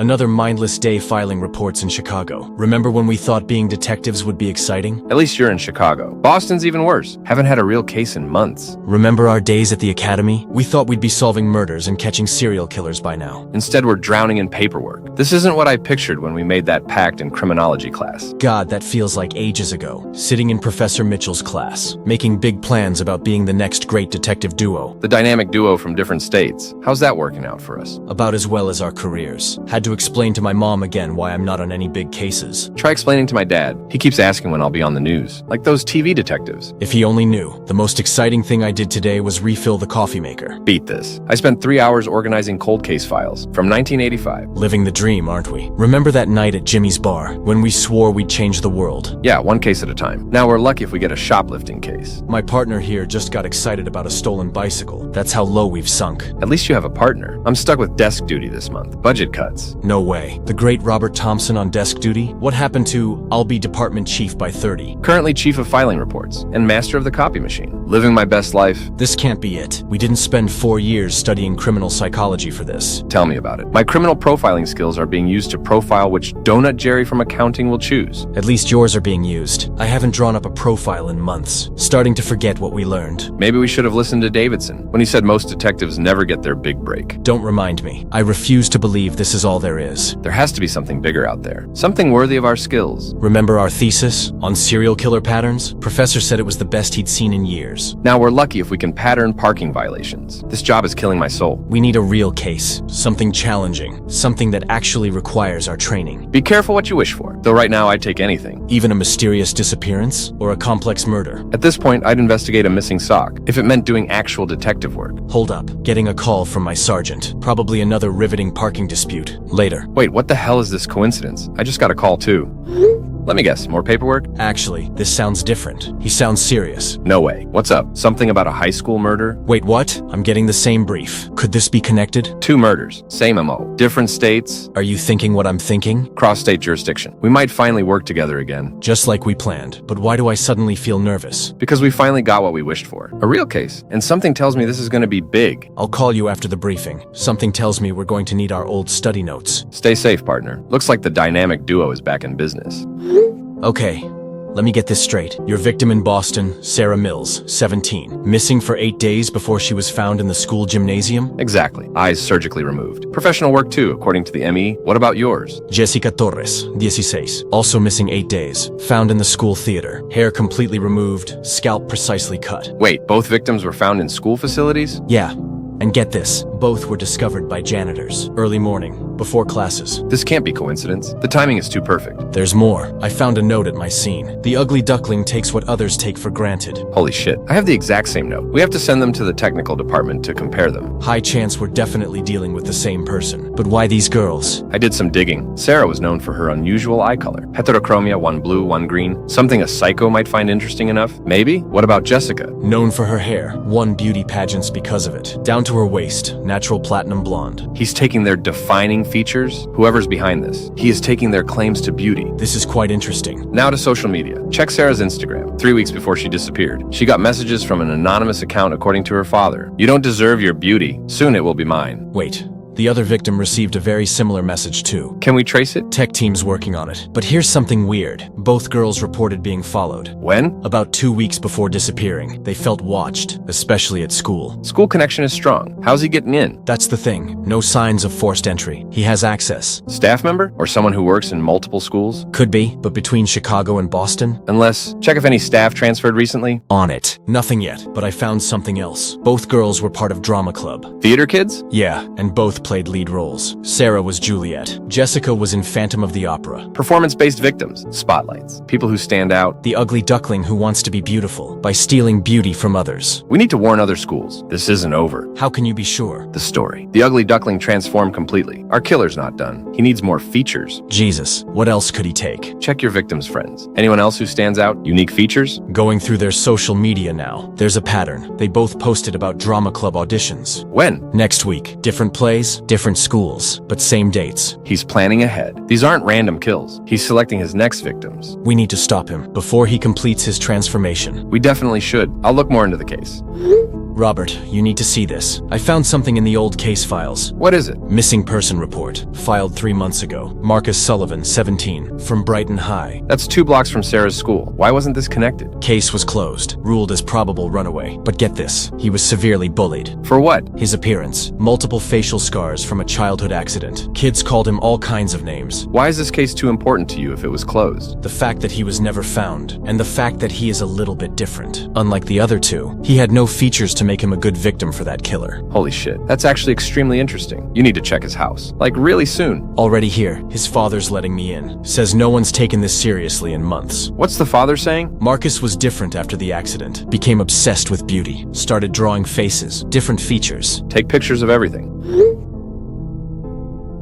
Another mindless day filing reports in Chicago. Remember when we thought being detectives would be exciting? At least you're in Chicago. Boston's even worse. Haven't had a real case in months. Remember our days at the academy? We thought we'd be solving murders and catching serial killers by now. Instead, we're drowning in paperwork. This isn't what I pictured when we made that pact in criminology class. God, that feels like ages ago. Sitting in Professor Mitchell's class, making big plans about being the next great detective duo. The dynamic duo from different states. How's that working out for us? About as well as our careers. Had to explain to my mom again why I'm not on any big cases. Try explaining to my dad. He keeps asking when I'll be on the news. Like those TV detectives. If he only knew. The most exciting thing I did today was refill the coffee maker. Beat this. I spent 3 hours organizing cold case files from 1985. Living the dream, aren't we? Remember that night at Jimmy's bar when we swore we'd change the world? Yeah, one case at a time. Now we're lucky if we get a shoplifting case. My partner here just got excited about a stolen bicycle. That's how low we've sunk. At least you have a partner. I'm stuck with desk duty this month. Budget cuts. No way. The great Robert Thompson on desk duty? What happened to I'll be department chief by 30? Currently chief of filing reports and master of the copy machine. Living my best life. This can't be it. We didn't spend 4 years studying criminal psychology for this. Tell me about it. My criminal profiling skills are being used to profile which donut Jerry from accounting will choose. At least yours are being used. I haven't drawn up a profile in months. Starting to forget what we learned. Maybe we should have listened to Davidson when he said most detectives never get their big break. Don't remind me. I refuse to believe this is all there is. There has to be something bigger out there. Something worthy of our skills. Remember our thesis on serial killer patterns? Professor said it was the best he'd seen in years. Now we're lucky if we can pattern parking violations. This job is killing my soul. We need a real case. Something challenging. Something that actually requires our training. Be careful what you wish for. Though right now I'd take anything. Even a mysterious disappearance? Or a complex murder? At this point, I'd investigate a missing sock, if it meant doing actual detective work. Hold up. Getting a call from my sergeant. Probably another riveting parking dispute. Later. Wait, what the hell is this coincidence? I just got a call too. Let me guess, more paperwork? Actually, this sounds different. He sounds serious. No way. What's up? Something about a high school murder? Wait, what? I'm getting the same brief. Could this be connected? 2 murders. Same MO. Different states. Are you thinking what I'm thinking? Cross-state jurisdiction. We might finally work together again. Just like we planned. But why do I suddenly feel nervous? Because we finally got what we wished for. A real case. And something tells me this is going to be big. I'll call you after the briefing. Something tells me we're going to need our old study notes. Stay safe, partner. Looks like the dynamic duo is back in business. Okay, let me get this straight. Your victim in Boston, Sarah Mills, 17. Missing for 8 days before she was found in the school gymnasium? Exactly. Eyes surgically removed. Professional work too, according to the ME. What about yours? Jessica Torres, 16. Also missing 8 days. Found in the school theater. Hair completely removed, scalp precisely cut. Wait, both victims were found in school facilities? Yeah. And get this, both were discovered by janitors. Early morning, before classes. This can't be coincidence. The timing is too perfect. There's more. I found a note at my scene. The ugly duckling takes what others take for granted. Holy shit. I have the exact same note. We have to send them to the technical department to compare them. High chance we're definitely dealing with the same person. But why these girls? I did some digging. Sarah was known for her unusual eye color. Heterochromia, 1 blue, 1 green. Something a psycho might find interesting enough? Maybe? What about Jessica? Known for her hair. Won beauty pageants because of it. Down to her waist. Natural platinum blonde. He's taking their defining features? Whoever's behind this. He is taking their claims to beauty. This is quite interesting. Now to social media. Check Sarah's Instagram. 3 weeks before she disappeared. She got messages from an anonymous account according to her father. You don't deserve your beauty. Soon it will be mine. Wait. The other victim received a very similar message too. Can we trace it? Tech team's working on it. But here's something weird. Both girls reported being followed. When? About 2 weeks before disappearing. They felt watched, especially at school. School connection is strong. How's he getting in? That's the thing. No signs of forced entry. He has access. Staff member? Or someone who works in multiple schools? Could be, but between Chicago and Boston? Unless, check if any staff transferred recently. On it. Nothing yet, but I found something else. Both girls were part of drama club. Theater kids? Yeah, and both played lead roles. Sarah was Juliet. Jessica was in Phantom of the Opera. Performance-based victims. Spotlights. People who stand out. The ugly duckling who wants to be beautiful by stealing beauty from others. We need to warn other schools. This isn't over. How can you be sure? The story. The ugly duckling transformed completely. Our killer's not done. He needs more features. Jesus, what else could he take? Check your victim's friends. Anyone else who stands out? Unique features? Going through their social media now. There's a pattern. They both posted about drama club auditions. When? Next week. Different plays, different schools, but same dates. He's planning ahead. These aren't random kills. He's selecting his next victims. We need to stop him before he completes his transformation. We definitely should. I'll look more into the case. Robert, you need to see this. I found something in the old case files. What is it? Missing person report, filed 3 months ago. Marcus Sullivan, 17, from Brighton High. That's 2 blocks from Sarah's school. Why wasn't this connected? Case was closed, ruled as probable runaway. But get this, he was severely bullied. For what? His appearance, multiple facial scars from a childhood accident. Kids called him all kinds of names. Why is this case too important to you if it was closed? The fact that he was never found, and the fact that he is a little bit different. Unlike the other two, he had no features to make him a good victim for that killer. Holy shit, that's actually extremely interesting. You need to check his house. Like, really soon. Already here, his father's letting me in. Says no one's taken this seriously in months. What's the father saying? Marcus was different after the accident. Became obsessed with beauty. Started drawing faces, different features. Take pictures of everything.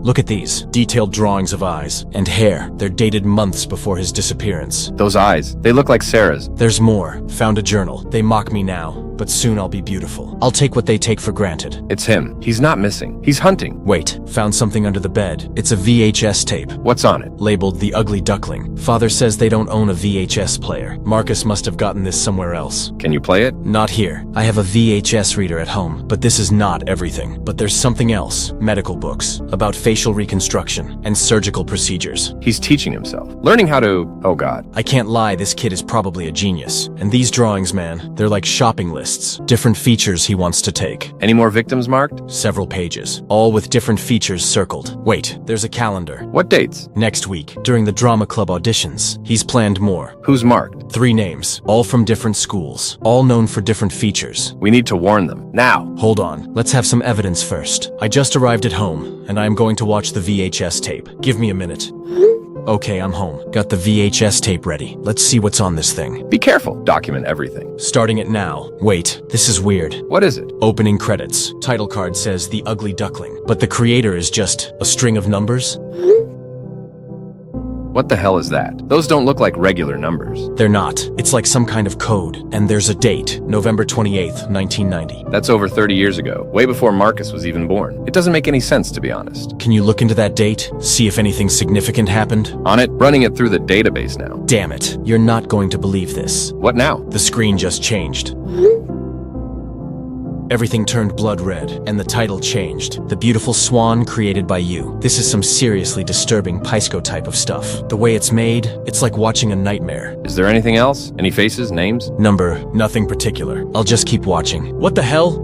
Look at these, detailed drawings of eyes and hair. They're dated months before his disappearance. Those eyes, they look like Sarah's. There's more. Found a journal. They mock me now, but soon I'll be beautiful. I'll take what they take for granted. It's him. He's not missing. He's hunting. Wait, found something under the bed. It's a VHS tape. What's on it? Labeled The Ugly Duckling. Father says they don't own a VHS player. Marcus must have gotten this somewhere else. Can you play it? Not here. I have a VHS reader at home, but this is not everything. But there's something else. Medical books. About facial reconstruction and surgical procedures. He's teaching himself. Learning how to... oh god. I can't lie, this kid is probably a genius. And these drawings, man, they're like shopping lists. Different features he wants to take. Any more victims marked? Several pages, all with different features circled. Wait, there's a calendar. What dates? Next week, during the drama club auditions. He's planned more. Who's marked? 3 names, all from different schools, all known for different features. We need to warn them. Now! Hold on, let's have some evidence first. I just arrived at home, and I am going to watch the VHS tape. Give me a minute. Okay, I'm home. Got the VHS tape ready. Let's see what's on this thing. Be careful. Document everything. Starting it now. Wait, this is weird. What is it? Opening credits. Title card says The Ugly Duckling, but the creator is just a string of numbers? What the hell is that? Those don't look like regular numbers. They're not. It's like some kind of code. And there's a date, November 28th, 1990. That's over 30 years ago, way before Marcus was even born. It doesn't make any sense, to be honest. Can you look into that date? See if anything significant happened? On it, running it through the database now. Damn it. You're not going to believe this. What now? The screen just changed. Everything turned blood red, and the title changed. The Beautiful Swan Created by You. This is some seriously disturbing Pisco type of stuff. The way it's made, it's like watching a nightmare. Is there anything else? Any faces, names? Number, nothing particular. I'll just keep watching. What the hell?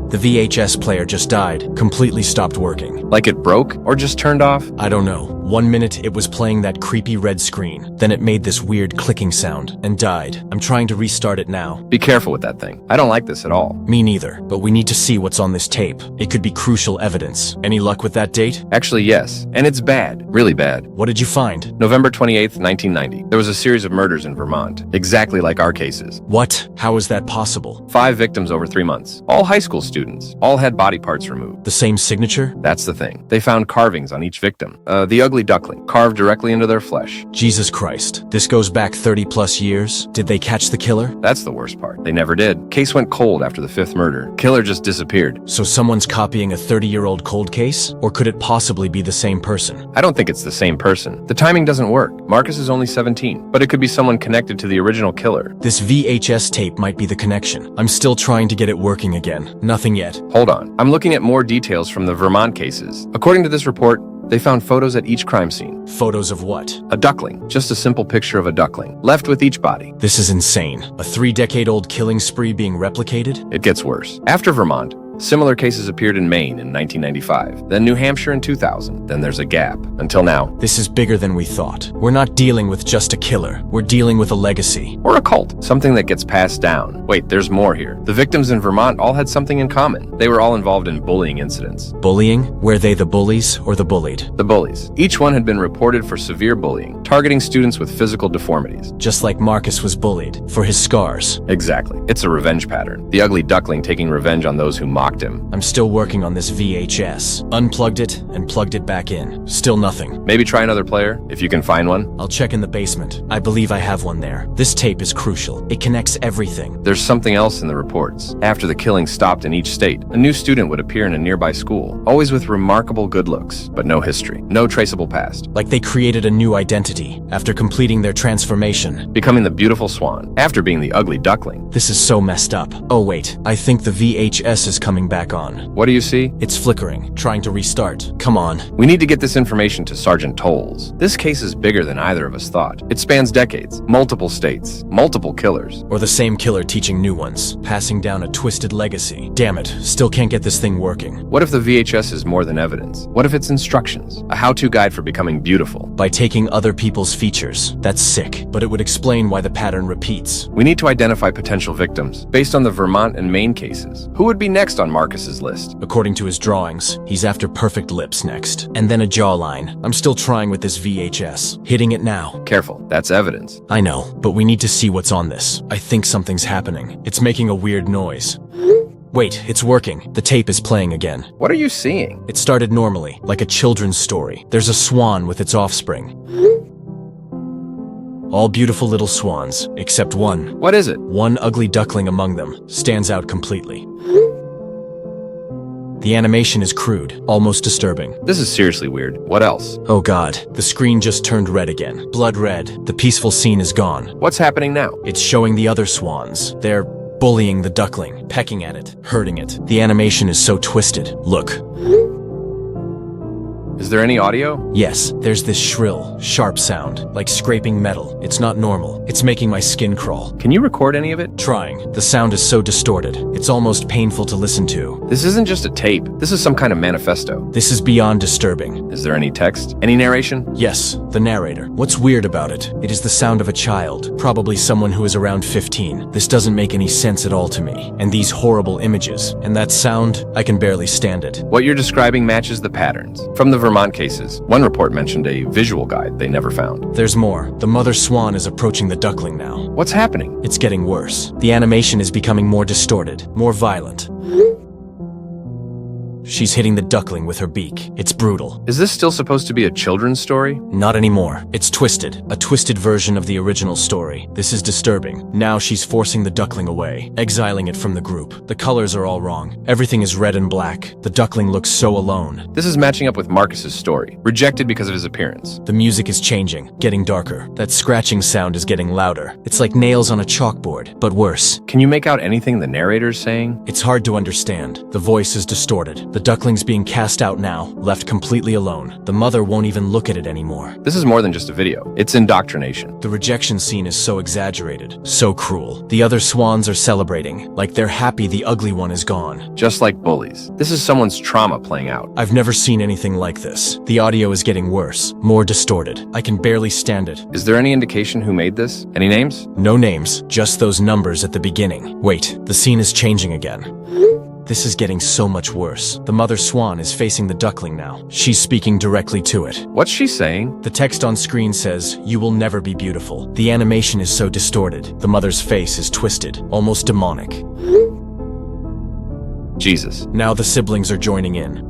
The VHS player just died, completely stopped working. Like it broke, or just turned off? I don't know. 1 minute it was playing that creepy red screen, then it made this weird clicking sound, and died. I'm trying to restart it now. Be careful with that thing. I don't like this at all. Me neither, but we need to see what's on this tape. It could be crucial evidence. Any luck with that date? Actually, yes. And it's bad. Really bad. What did you find? November 28th, 1990. There was a series of murders in Vermont. Exactly like our cases. What? How is that possible? 5 victims over 3 months. All high school students. All had body parts removed. The same signature? That's the thing. They found carvings on each victim. The Ugly Duckling, carved directly into their flesh. Jesus Christ. This goes back 30 plus years? Did they catch the killer? That's the worst part. They never did. Case went cold after the 5th murder. Killer just disappeared. So someone's copying a 30-year-old cold case? Or could it possibly be the same person? I don't think it's the same person. The timing doesn't work. Marcus is only 17, but it could be someone connected to the original killer. This VHS tape might be the connection. I'm still trying to get it working again. Nothing yet. Hold on. I'm looking at more details from the Vermont cases. According to this report, they found photos at each crime scene. Photos of what? A duckling. Just a simple picture of a duckling. Left with each body. This is insane. A 3-decade-old killing spree being replicated? It gets worse. After Vermont, similar cases appeared in Maine in 1995, then New Hampshire in 2000, then there's a gap. Until now. This is bigger than we thought. We're not dealing with just a killer. We're dealing with a legacy. Or a cult. Something that gets passed down. Wait, there's more here. The victims in Vermont all had something in common. They were all involved in bullying incidents. Bullying? Were they the bullies or the bullied? The bullies. Each one had been reported for severe bullying, targeting students with physical deformities. Just like Marcus was bullied, for his scars. Exactly. It's a revenge pattern. The Ugly Duckling taking revenge on those who mocked shocked him. I'm still working on this VHS. Unplugged it and plugged it back in. Still nothing. Maybe try another player, if you can find one. I'll check in the basement. I believe I have one there. This tape is crucial. It connects everything. There's something else in the reports. After the killing stopped in each state, a new student would appear in a nearby school, always with remarkable good looks, but no history, no traceable past. Like they created a new identity after completing their transformation. Becoming the beautiful swan, after being the ugly duckling. This is so messed up. Oh wait, I think the VHS is coming back on. What do you see? It's flickering, trying to restart. Come on. We need to get this information to Sergeant Tolles. This case is bigger than either of us thought. It spans decades, multiple states, multiple killers. Or the same killer teaching new ones, passing down a twisted legacy. Damn it, still can't get this thing working. What if the VHS is more than evidence? What if it's instructions? A how-to guide for becoming beautiful? By taking other people's features. That's sick, but it would explain why the pattern repeats. We need to identify potential victims, based on the Vermont and Maine cases. Who would be next on Marcus's list? According to his drawings, he's after perfect lips next. And then a jawline. I'm still trying with this VHS. Hitting it now. Careful, that's evidence. I know, but we need to see what's on this. I think something's happening. It's making a weird noise. Wait, it's working. The tape is playing again. What are you seeing? It started normally, like a children's story. There's a swan with its offspring. All beautiful little swans, except one. What is it? One ugly duckling among them stands out completely. The animation is crude, almost disturbing. This is seriously weird. What else? Oh god, the screen just turned red again. Blood red. The peaceful scene is gone. What's happening now? It's showing the other swans. They're bullying the duckling, pecking at it, hurting it. The animation is so twisted. Look. Is there any audio? Yes, there's this shrill, sharp sound, like scraping metal. It's not normal. It's making my skin crawl. Can you record any of it? Trying. The sound is so distorted. It's almost painful to listen to. This isn't just a tape. This is some kind of manifesto. This is beyond disturbing. Is there any text? Any narration? Yes, the narrator. What's weird about it? It is the sound of a child, probably someone who is around 15. This doesn't make any sense at all to me. And these horrible images. And that sound, I can barely stand it. What you're describing matches the patterns. From the Vermont cases, one report mentioned a visual guide they never found. There's more. The mother swan is approaching the duckling now. What's happening? It's getting worse. The animation is becoming more distorted, more violent. She's hitting the duckling with her beak. It's brutal. Is this still supposed to be a children's story? Not anymore. It's twisted. A twisted version of the original story. This is disturbing. Now she's forcing the duckling away, exiling it from the group. The colors are all wrong. Everything is red and black. The duckling looks so alone. This is matching up with Marcus's story. Rejected because of his appearance. The music is changing, getting darker. That scratching sound is getting louder. It's like nails on a chalkboard, but worse. Can you make out anything the narrator's saying? It's hard to understand. The voice is distorted. The duckling's being cast out now, left completely alone. The mother won't even look at it anymore. This is more than just a video. It's indoctrination. The rejection scene is so exaggerated, so cruel. The other swans are celebrating, like they're happy the ugly one is gone. Just like bullies. This is someone's trauma playing out. I've never seen anything like this. The audio is getting worse, more distorted. I can barely stand it. Is there any indication who made this? Any names? No names, just those numbers at the beginning. Wait, the scene is changing again. This is getting so much worse. The mother swan is facing the duckling now. She's speaking directly to it. What's she saying? The text on screen says, "You will never be beautiful." The animation is so distorted. The mother's face is twisted, almost demonic. Jesus. Now the siblings are joining in.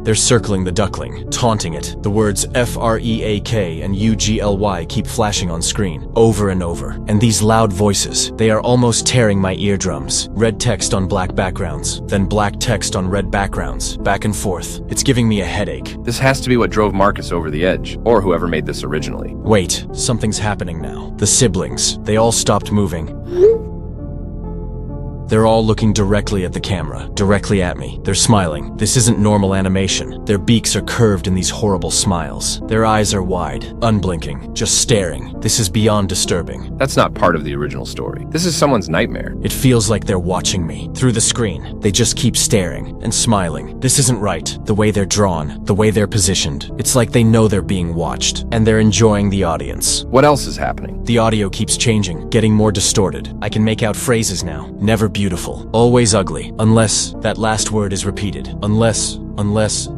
They're circling the duckling, taunting it. The words FREAK and UGLY keep flashing on screen, over and over. And these loud voices, they are almost tearing my eardrums. Red text on black backgrounds, then black text on red backgrounds, back and forth. It's giving me a headache. This has to be what drove Marcus over the edge, or whoever made this originally. Wait, something's happening now. The siblings, they all stopped moving. They're all looking directly at the camera, directly at me. They're smiling. This isn't normal animation. Their beaks are curved in these horrible smiles. Their eyes are wide, unblinking, just staring. This is beyond disturbing. That's not part of the original story. This is someone's nightmare. It feels like they're watching me. Through the screen, they just keep staring and smiling. This isn't right. The way they're drawn, the way they're positioned. It's like they know they're being watched, and they're enjoying the audience. What else is happening? The audio keeps changing, getting more distorted. I can make out phrases now. Never beautiful, always ugly, unless that last word is repeated. Unless Unless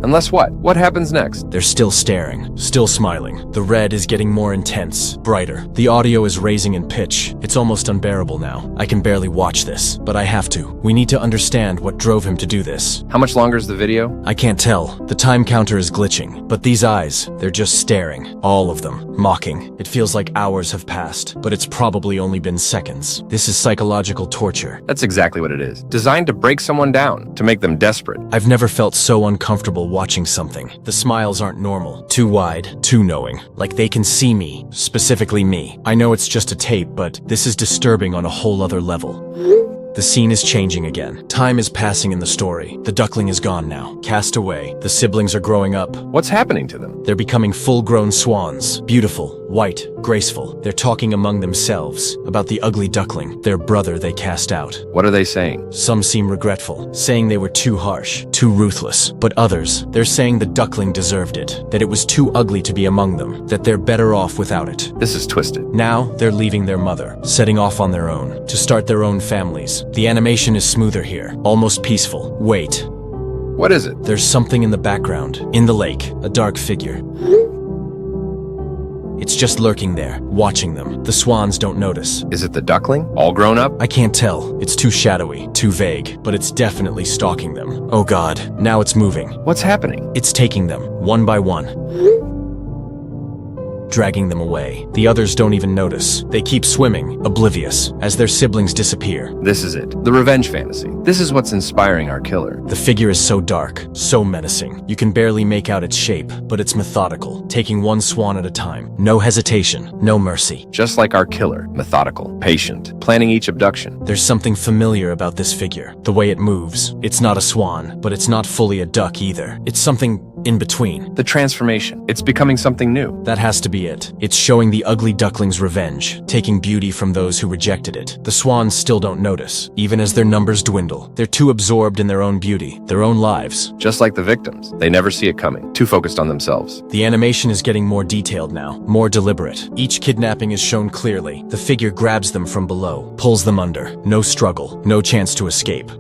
Unless what? What happens next? They're still staring, still smiling. The red is getting more intense, brighter. The audio is raising in pitch. It's almost unbearable now. I can barely watch this, but I have to. We need to understand what drove him to do this. How much longer is the video? I can't tell. The time counter is glitching. But these eyes, they're just staring. All of them. Mocking. It feels like hours have passed, but it's probably only been seconds. This is psychological torture. That's exactly what it is. Designed to break someone down, to make them desperate. I've never felt so uncomfortable watching something. The smiles aren't normal. Too wide, too knowing. Like they can see me. Specifically me. I know it's just a tape, but this is disturbing on a whole other level. The scene is changing again. Time is passing in the story. The duckling is gone now. Cast away. The siblings are growing up. What's happening to them? They're becoming full-grown swans. Beautiful, white, graceful. They're talking among themselves about the ugly duckling, their brother they cast out. What are they saying? Some seem regretful, saying they were too harsh, too ruthless. But others, they're saying the duckling deserved it, that it was too ugly to be among them, that they're better off without it. This is twisted. Now, they're leaving their mother, setting off on their own, to start their own families. The animation is smoother here, almost peaceful. Wait. What is it? There's something in the background, in the lake, a dark figure. It's just lurking there, watching them. The swans don't notice. Is it the duckling? All grown up? I can't tell. It's too shadowy, too vague, but it's definitely stalking them. Oh God, now it's moving. What's happening? It's taking them, one by one, dragging them away. The others don't even notice. They keep swimming, oblivious, as their siblings disappear. This is it. The revenge fantasy. This is what's inspiring our killer. The figure is so dark, so menacing. You can barely make out its shape, but it's methodical, taking one swan at a time. No hesitation, no mercy. Just like our killer. Methodical, patient, planning each abduction. There's something familiar about this figure. The way it moves. It's not a swan, but it's not fully a duck either. It's something in between. The transformation. It's becoming something new. That has to be it. It's showing the ugly duckling's revenge, taking beauty from those who rejected it. The swans still don't notice, even as their numbers dwindle. They're too absorbed in their own beauty, their own lives. Just like the victims. They never see it coming. Too focused on themselves. The animation is getting more detailed now, more deliberate. Each kidnapping is shown clearly. The figure grabs them from below, pulls them under. No struggle, no chance to escape.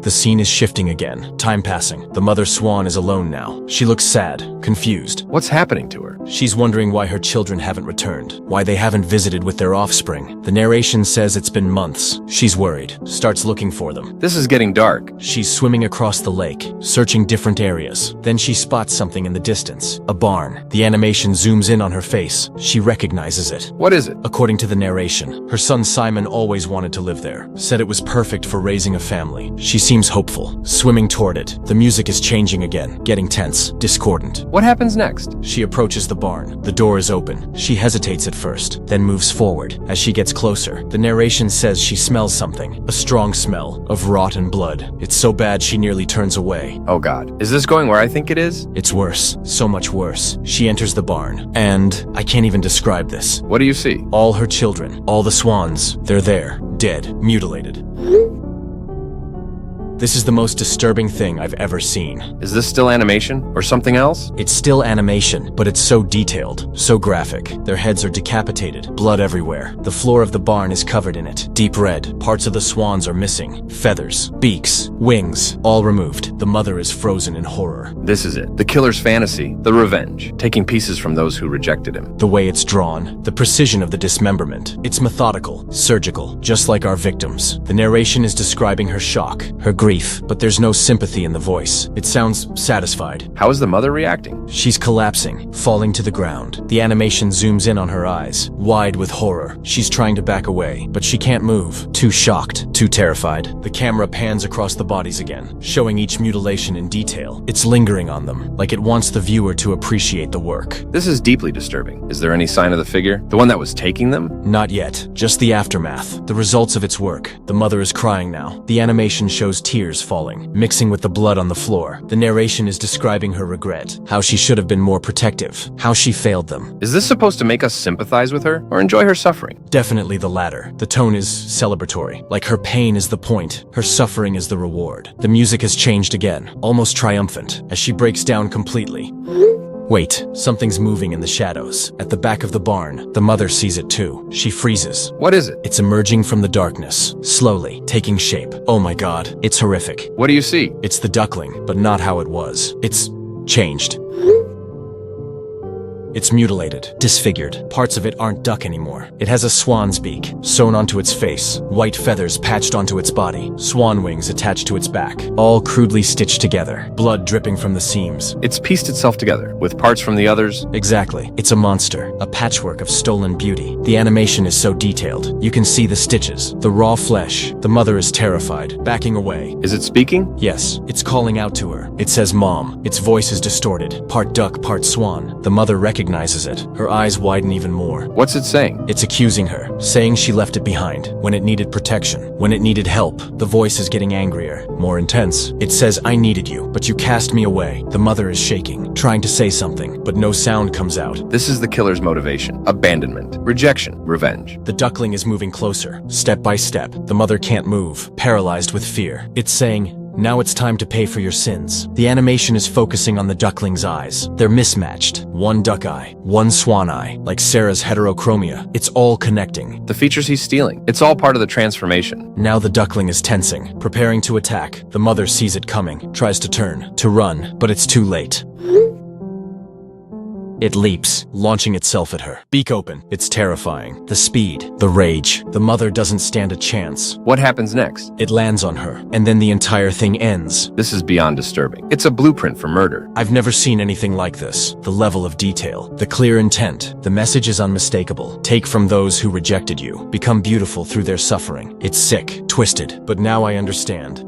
The scene is shifting again, time passing. The mother swan is alone now. She looks sad, confused. What's happening to her? She's wondering why her children haven't returned, why they haven't visited with their offspring. The narration says it's been months. She's worried, starts looking for them. This is getting dark. She's swimming across the lake, searching different areas. Then she spots something in the distance, a barn. The animation zooms in on her face. She recognizes it. What is it? According to the narration, her son Simon always wanted to live there, said it was perfect for raising a family. She seems hopeful, swimming toward it. The music is changing again, getting tense, discordant. What happens next? She approaches the barn. The door is open. She hesitates at first, then moves forward. As she gets closer, the narration says she smells something, a strong smell of rotten blood. It's so bad she nearly turns away. Oh God. Is this going where I think it is? It's worse, so much worse. She enters the barn, and I can't even describe this. What do you see? All her children, all the swans, they're there, dead, mutilated. This is the most disturbing thing I've ever seen. Is this still animation or something else? It's still animation, but it's so detailed, so graphic. Their heads are decapitated, blood everywhere. The floor of the barn is covered in it. Deep red. Parts of the swans are missing. Feathers, beaks, wings, all removed. The mother is frozen in horror. This is it. The killer's fantasy, the revenge, taking pieces from those who rejected him. The way it's drawn, the precision of the dismemberment. It's methodical, surgical, just like our victims. The narration is describing her shock, her grief, but there's no sympathy in the voice. It sounds satisfied. How is the mother reacting? She's collapsing, falling to the ground. The animation zooms in on her eyes, wide with horror. She's trying to back away, but she can't move. Too shocked, too terrified. The camera pans across the bodies again, showing each mutilation in detail. It's lingering on them, like it wants the viewer to appreciate the work. This is deeply disturbing. Is there any sign of the figure? The one that was taking them? Not yet. Just the aftermath. The results of its work. The mother is crying now. The animation shows tears falling, mixing with the blood on the floor. The narration is describing her regret, how she should have been more protective, how she failed them. Is this supposed to make us sympathize with her or enjoy her suffering? Definitely the latter. The tone is celebratory, like her pain is the point, her suffering is the reward. The music has changed again, almost triumphant, as she breaks down completely. Wait, something's moving in the shadows. At the back of the barn, the mother sees it too. She freezes. What is it? It's emerging from the darkness, slowly, taking shape. Oh my god, it's horrific. What do you see? It's the duckling, but not how it was. It's changed. It's mutilated, disfigured. Parts of it aren't duck anymore. It has a swan's beak sewn onto its face, white feathers patched onto its body, swan wings attached to its back, all crudely stitched together, blood dripping from the seams. It's pieced itself together, with parts from the others. Exactly. It's a monster, a patchwork of stolen beauty. The animation is so detailed. You can see the stitches, the raw flesh. The mother is terrified, backing away. Is it speaking? Yes, it's calling out to her. It says mom. Its voice is distorted, part duck, part swan. The mother recognizes it. Her eyes widen even more. What's it saying? It's accusing her, saying she left it behind when it needed protection, when it needed help. The voice is getting angrier, more intense. It says, I needed you, but you cast me away. The mother is shaking, trying to say something, but no sound comes out. This is the killer's motivation. Abandonment, rejection, revenge. The duckling is moving closer, step by step. The mother can't move, paralyzed with fear. It's saying, now it's time to pay for your sins. The animation is focusing on the duckling's eyes. They're mismatched. One duck eye, one swan eye, like Sarah's heterochromia. It's all connecting. The features he's stealing. It's all part of the transformation. Now the duckling is tensing, preparing to attack. The mother sees it coming, tries to turn, to run, but it's too late. It leaps, launching itself at her. Beak open. It's terrifying. The speed, the rage. The mother doesn't stand a chance. What happens next? It lands on her, and then the entire thing ends. This is beyond disturbing. It's a blueprint for murder. I've never seen anything like this. The level of detail, the clear intent. The message is unmistakable. Take from those who rejected you. Become beautiful through their suffering. It's sick, twisted, but now I understand.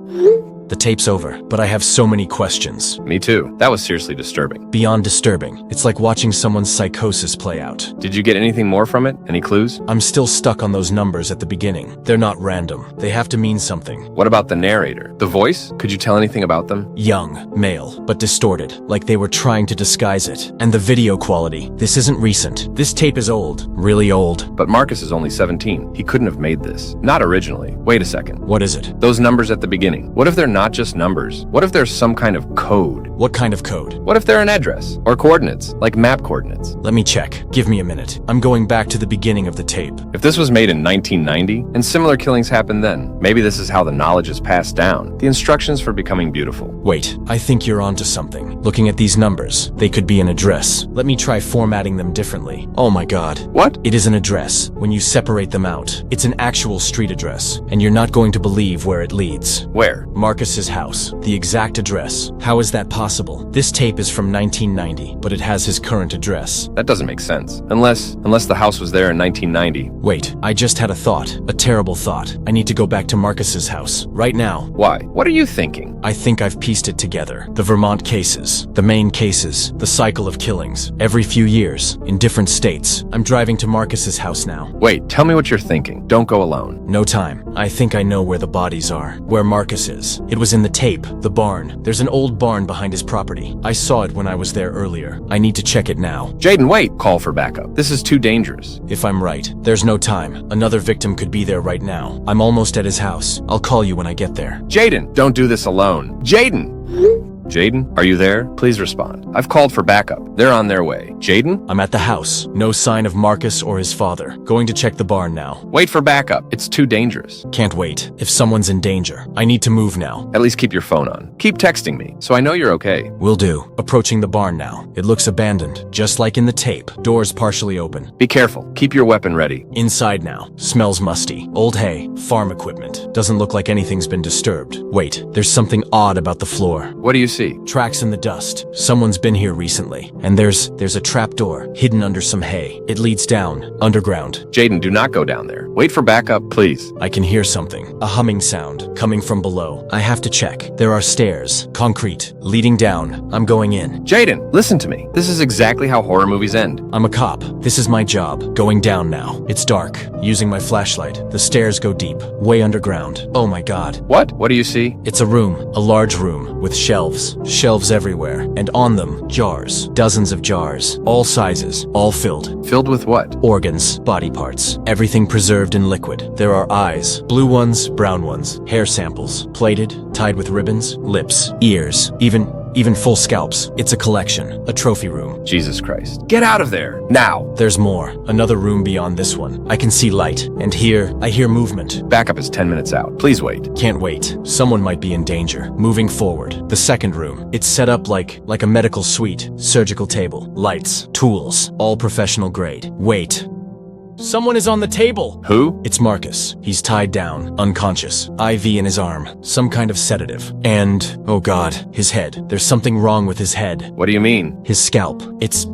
The tape's over, but I have so many questions. Me too. That was seriously disturbing. Beyond disturbing. It's like watching someone's psychosis play out. Did you get anything more from it? Any clues? I'm still stuck on those numbers at the beginning. They're not random. They have to mean something. What about the narrator? The voice? Could you tell anything about them? Young, male, but distorted, like they were trying to disguise it. And the video quality. This isn't recent. This tape is old. Really old. But Marcus is only 17. He couldn't have made this. Not originally. Wait a second. What is it? Those numbers at the beginning. What if they're not just numbers? What if there's some kind of code? What kind of code? What if they're an address? Or coordinates, like map coordinates? Let me check. Give me a minute. I'm going back to the beginning of the tape. If this was made in 1990, and similar killings happened then, maybe this is how the knowledge is passed down. The instructions for becoming beautiful. Wait, I think you're onto something. Looking at these numbers, they could be an address. Let me try formatting them differently. Oh my god. What? It is an address. When you separate them out, it's an actual street address, and you're not going to believe where it leads. Where? Marcus's house. The exact address. How is that possible? This tape is from 1990, but it has his current address. That doesn't make sense. Unless the house was there in 1990. Wait, I just had a thought. A terrible thought. I need to go back to Marcus's house. Right now. Why? What are you thinking? I think I've pieced it together. The Vermont cases. The main cases. The cycle of killings. Every few years. In different states. I'm driving to Marcus's house now. Wait, tell me what you're thinking. Don't go alone. No time. I think I know where the bodies are. Where Marcus is. It was in the tape. The barn. There's an old barn behind his property. I saw it when I was there earlier. I need to check it now. Jaden, wait! Call for backup. This is too dangerous. If I'm right, there's no time. Another victim could be there right now. I'm almost at his house. I'll call you when I get there. Jaden, don't do this alone. Jaden! Jaden, are you there? Please respond. I've called for backup. They're on their way. Jaden? I'm at the house. No sign of Marcus or his father. Going to check the barn now. Wait for backup. It's too dangerous. Can't wait. If someone's in danger, I need to move now. At least keep your phone on. Keep texting me, so I know you're okay. Will do. Approaching the barn now. It looks abandoned, just like in the tape. Doors partially open. Be careful. Keep your weapon ready. Inside now. Smells musty. Old hay. Farm equipment. Doesn't look like anything's been disturbed. Wait, there's something odd about the floor. What do you see? Tracks in the dust. Someone's been here recently. And there's a trapdoor hidden under some hay. It leads down, underground. Jaden, do not go down there. Wait for backup, please. I can hear something. A humming sound coming from below. I have to check. There are stairs, concrete, leading down. I'm going in. Jaden, listen to me. This is exactly how horror movies end. I'm a cop. This is my job. Going down now. It's dark. Using my flashlight. The stairs go deep, way underground. Oh my god. What? What do you see? It's a room, a large room, with shelves. Shelves everywhere. And on them, jars. Dozens of jars. All sizes. All filled. Filled with what? Organs, body parts. Everything preserved in liquid. There are eyes. Blue ones, brown ones. Hair samples. Plated, tied with ribbons. Lips. Ears. Even even full scalps. It's a collection, a trophy room. Jesus Christ. Get out of there, now! There's more. Another room beyond this one. I can see light, and here, I hear movement. Backup is 10 minutes out. Please wait. Can't wait. Someone might be in danger. Moving forward. The second room. It's set up like a medical suite. Surgical table. Lights. Tools. All professional grade. Wait. Someone is on the table! Who? It's Marcus. He's tied down, unconscious. IV in his arm. Some kind of sedative. And, oh god, his head. There's something wrong with his head. What do you mean? His scalp. It's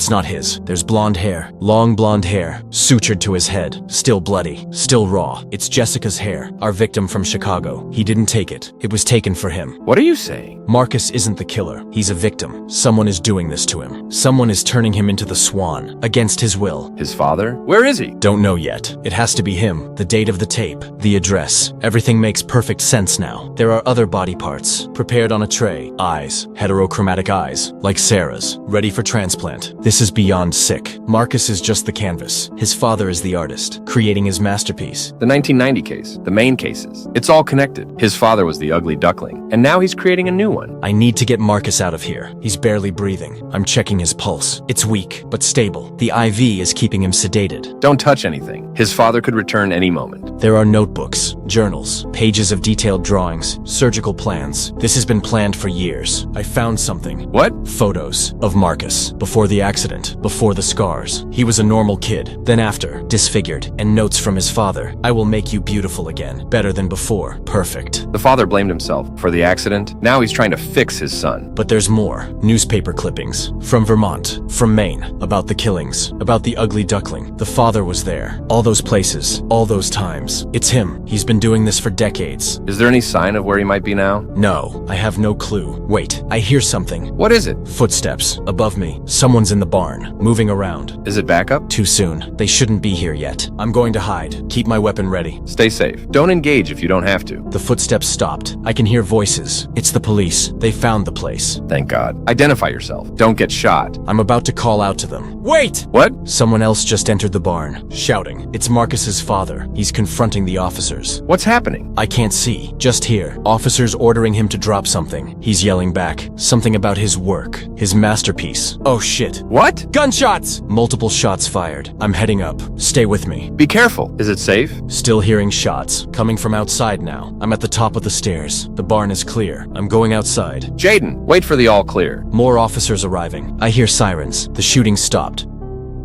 not his. There's blonde hair. Long blonde hair. Sutured to his head. Still bloody. Still raw. It's Jessica's hair. Our victim from Chicago. He didn't take it. It was taken for him. What are you saying? Marcus isn't the killer. He's a victim. Someone is doing this to him. Someone is turning him into the Swan. Against his will. His father? Where is he? Don't know yet. It has to be him. The date of the tape. The address. Everything makes perfect sense now. There are other body parts. Prepared on a tray. Eyes. Heterochromatic eyes. Like Sarah's. Ready for transplant. This is beyond sick. Marcus is just the canvas. His father is the artist. Creating his masterpiece. The 1990 case. The main cases. It's all connected. His father was the ugly duckling. And now he's creating a new one. I need to get Marcus out of here. He's barely breathing. I'm checking his pulse. It's weak, but stable. The IV is keeping him sedated. Don't touch anything. His father could return any moment. There are notebooks, journals, pages of detailed drawings, surgical plans. This has been planned for years. I found something. What? Photos of Marcus. Before the accident. Before the scars. He was a normal kid. Then after, disfigured. And notes from his father. I will make you beautiful again. Better than before. Perfect. The father blamed himself for the accident. Now he's trying to fix his son. But there's more. Newspaper clippings. From Vermont. From Maine. About the killings. About the ugly duckling. The father was there. All those places. All those times. It's him. He's been doing this for decades. Is there any sign of where he might be now? No. I have no clue. Wait. I hear something. What is it? Footsteps. Above me. Someone's in the barn. Moving around. Is it backup? Too soon. They shouldn't be here yet. I'm going to hide. Keep my weapon ready. Stay safe. Don't engage if you don't have to. The footsteps stopped. I can hear voices. It's the police. They found the place. Thank God. Identify yourself. Don't get shot. I'm about to call out to them. Wait! What? Someone else just entered the barn, shouting. It's Marcus's father. He's confronting the officers. What's happening? I can't see. Just hear. Officers ordering him to drop something. He's yelling back. Something about his work. His masterpiece. Oh shit. What? Gunshots! Multiple shots fired. I'm heading up. Stay with me. Be careful. Is it safe? Still hearing shots. Coming from outside now. I'm at the top of the stairs. The barn is clear. I'm going outside. Jaden, wait for the all clear. More officers arriving. I hear sirens. The shooting stopped.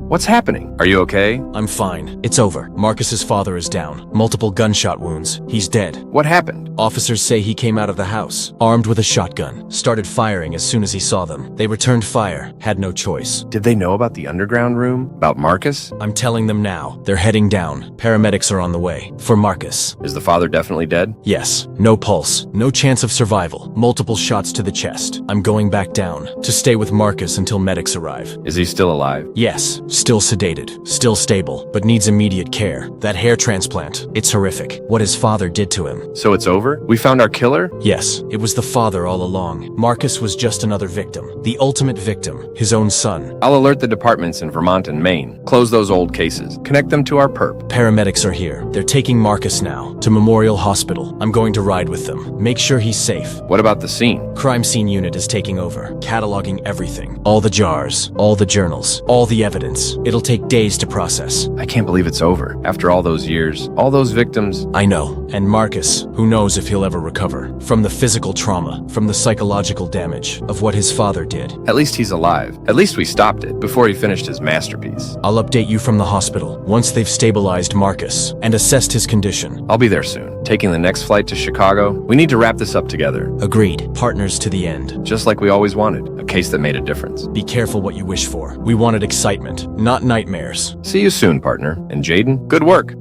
What's happening? Are you okay? I'm fine. It's over. Marcus's father is down. Multiple gunshot wounds. He's dead. What happened? Officers say he came out of the house, armed with a shotgun. Started firing as soon as he saw them. They returned fire. Had no choice. Did they know about the underground room? About Marcus? I'm telling them now. They're heading down. Paramedics are on the way. For Marcus. Is the father definitely dead? Yes. No pulse. No chance of survival. Multiple shots to the chest. I'm going back down. To stay with Marcus until medics arrive. Is he still alive? Yes. Still sedated. Still stable. But needs immediate care. That hair transplant. It's horrific. What his father did to him. So it's over? We found our killer? Yes. It was the father all along. Marcus was just another victim. The ultimate victim. His own son. I'll alert the departments in Vermont and Maine. Close those old cases. Connect them to our perp. Paramedics are here. They're taking Marcus now. To Memorial Hospital. I'm going to ride with them. Make sure he's safe. What about the scene? Crime scene unit is taking over. Cataloging everything. All the jars. All the journals. All the evidence. It'll take days to process. I can't believe it's over. After all those years, all those victims. I know. And Marcus, who knows if he'll ever recover. From the physical trauma, from the psychological damage of what his father did. At least he's alive. At least we stopped it before he finished his masterpiece. I'll update you from the hospital once they've stabilized Marcus and assessed his condition. I'll be there soon. Taking the next flight to Chicago. We need to wrap this up together. Agreed. Partners to the end. Just like we always wanted. A case that made a difference. Be careful what you wish for. We wanted excitement, not nightmares. See you soon, partner. And Jaden, good work.